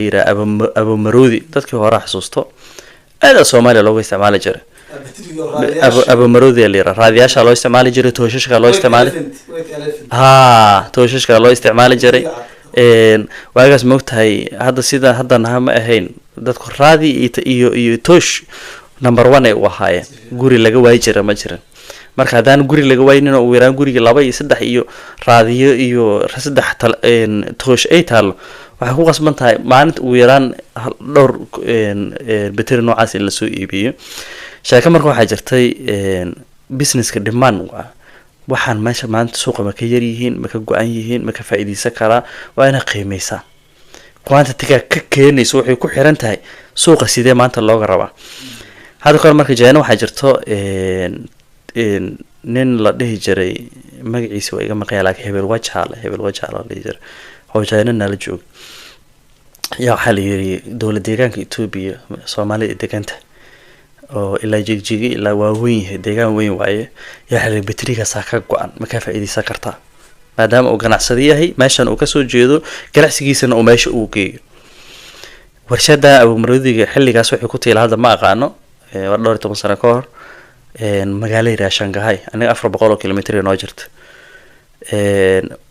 يرى أبو مرودي تذكر هو راح صوصته هذا الصومالي لو يستعمل جري أبو مرودي اللي رادياش الله يستعمل جري توشش الله يستعمل توشش الله يستعمل جري واجس موت هاي هذا سيدا هذا نهم أهين تذكر رادي يتوش نمبر 1 وهاي guri laga waay jira ma jiran marka hadaan guri laga waaynin oo weeraan guriga 2 iyo 3 iyo raadiyo iyo 3 toosh ay taalo waxa ku qasban tahay maalinta uu weeraan dhowr battery noocaas in la soo iibiyo shaqo marka waxa jirtay businesska demand waxaan meesha maanta suuqa ma ka yar yihiin ma ka go'an yihiin ma ka faa'iideysan kara waa ina qiimeysa quantity-ga ka keenayso waxay ku xiran tahay suuqa sidee maanta looga rabaa هذا كان مركز جانا واحد جرته نين لا ده جري ما يسوي كم قيالك هبل وجه على اللي جر هو جانا نالجوج يا حالي دولة ديران كيتوبي صومالي دكانته أو إلا جيجي إلا وين ديران وين واي يا حالي بتريكا ساكا قوان ما كافة إدي ساكرتا ما دام أو جناح صديقه هي ماشان أو كسو جيدو جناح سجيسن أو ماش أوكي ورشدا أبو مرودي حلي كاسو حكوتي لهذا ما أقانو ودور 10 سنة كور مقالي راشنغهاي أنا 400 كيلومتر نوجرت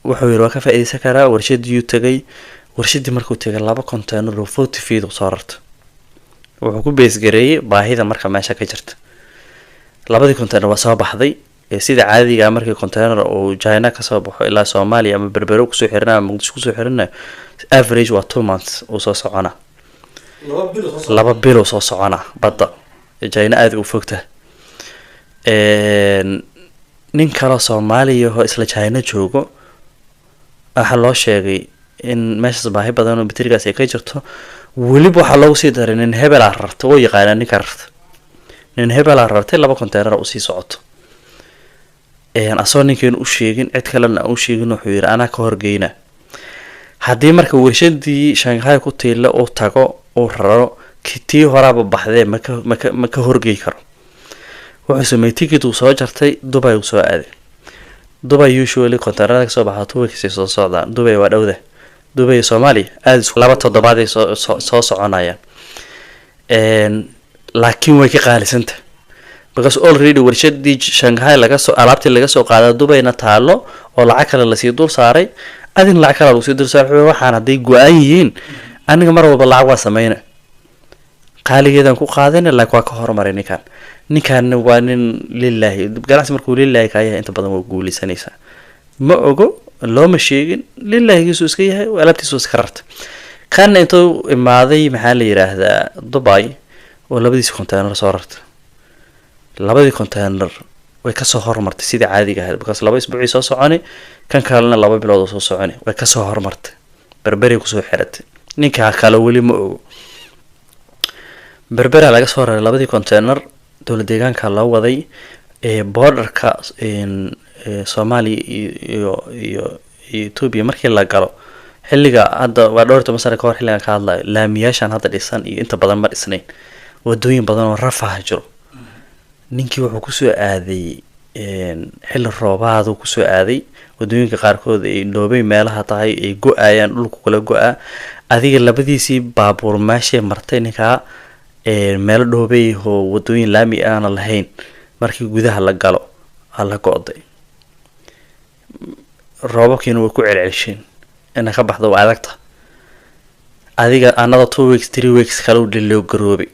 wuxuu yiri waa ka faa'iideysan karaa warshadii tagay warshadii markuu tagay laba container oo 40 feet oo saarto wuxuu ku bees gareeyay baahida marka meesha ka jirta labadii container waa soo baxday sida caadiga ah markii container oo China ka soo baxo ilaa Soomaaliya ama Berbero ku soo xirnaa Muqdisho ku soo xirnaa average waa 2 months oo soo socona laba bil oo soo socona badda China aad u fogta nin kala Soomaaliya oo isla China joogo waxa loo sheegay in meesha baahi badan oo baterigaas ay ka jirto waliba waxa loo sii daray in hebel ararto oo yaqaan nin karto nin hebel arartay laba container oo sii socoto asoo ninkan u sheegin cid kalena u sheegin wuxuu yiri ana ka horgeyna hadii marka warshadii Shanghai ku teelo oo tago oo raro kitii horaba baxday ma ka horgey karo wuxuu sameeyay ticket uu soo jartay Dubai uu soo aaday Dubai usually container ka soo baxato way kasii soo socdaan Dubai waa dhawda Dubai Soomaali aad laba toddobaad ay soo soconayaan laakiin way ka qaalisanta because already warshadii Shanghai laga soo alaabtii laga soo qaaday Dubai na taalo oo lacag kale la sii dul saaray adin lacag kale lagu sii dul saaray waxaan haday go'an yihiin aniga mar walba lacag waa sameeyna qaaligeedan ku qaadana laakiin waa ka hormaray ninkan waa nin lillahi ganacsi markuu lillahi ka yahay inta badan waa guulisanaysa ma ogo looma sheegin lillahi isu iska yahay alaabtiisu iska rarta kan intuu imaaday maxaa la yiraahdaa Dubai oo labadiis container soo rarta labadii container way ka soo hormartay sida caadiga ah because laba isbuuc soo soconay kan kalena laba bilood soo soconay way ka soo hormartay berberi ku soo xiratay ninka kale wali ma ogo berbera laga soo raray labadii container dawlad deegaanka la waday borderka Soomaaliya iyo Ethiopia markii la galo xilliga hadda waa dhowr toban sano ka hor xilliga ka hadlay laamiyashan hadda dhisan iyo inta badan ma dhisnayn wadooyin badan oo rafah jiro ninkii wuxuu ku soo aaday xilli roobaad uu ku soo aaday wadooyinka qaarkood ay dhoobay meelaha tahay ay go'ayaan dhulku kala go'a adiga labadiisii baabuur maashay martay ninka meel dhoobay oo wadooyin laami aan lahayn markii gudaha la galo alla go'day roobabkiina way ku celcelishin inay ka baxdo waa adagta adiga anada 2 weeks 3 weeks kala u dhiloo garoobay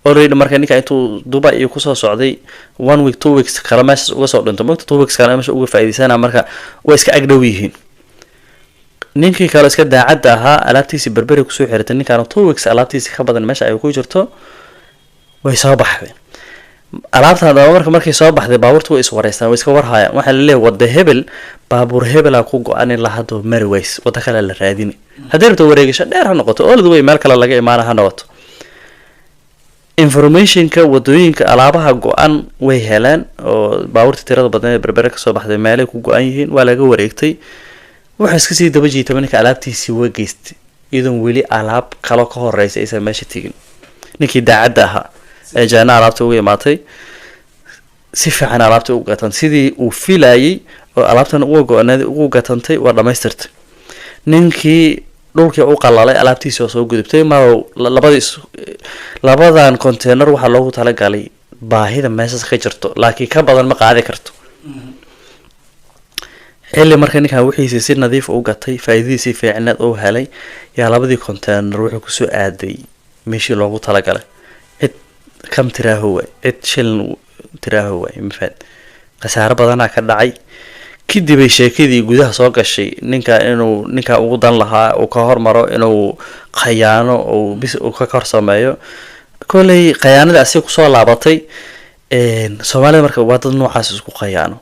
already marka ninka intuu Dubai iyo ku soo socday 1 week 2 weeks kala meesha uga soo dhinto marka 2 weeks kala meesha uga faa'iideysana marka way iska agdhow yihiin ninkii kale iska daacad ahaa alaabtiisi berberi ku soo xiratay ninkan 2 weeks alaabtiisi ka badan meesha ay ku jirto way soo baxday alaabtada markay soo baxday baabuurtu way is wareystaan way iska warhaayaan waxa la leeyahay wada hebel baabuur hebel ku go'an in la hado Marways wada kale la raadin haddii rabto wareegasho dheer ha noqoto all the way meel kale laga imaan ha noqoto information-ka wadooyinka alaabaha go'an way helaan oo baabuurta tirada badan ee berbera ka soo baxday meel ay ku go'an yihiin waa laga wareegtay waxa iska sii daba jiitay ninka alaabtiisi way geystay iyadoo wali alaab kale ka horeysay aysan meesha tigin ninkii daacad ahaa ee jaana alaabta ugu imaatay si fiican alaabta ugu gatantay sidii uu filayay oo alaabtan ugu go'anayd ugu gatantay waa dhameystirtay ninkii dhulkii u qalalay alaabtiisa oo soo gudubtay ma labadan container waxaa loogu talagalay baahida meeshaas ka jirto laakiin ka badan ma qaadi karto xilli marka ninkan wixiisa si nadiif u gatay faa'iidadiisii fiicneed oo helay yaa labadii container wuxuu ku soo aaday meeshii loogu talagalay cid kam tiraahowa cid shilin tiraahowa mafad khasaaro badanaa ka dhacay kadib ay sheekadii gudaha soo gashay ninka ugu dan lahaa uu ka hormaro inuu qayaano oo bis uu ka kor sameeyo kolay qayaanada asiga ku soo laabatay Soomaalida marka waa dad noocaas isku qayaano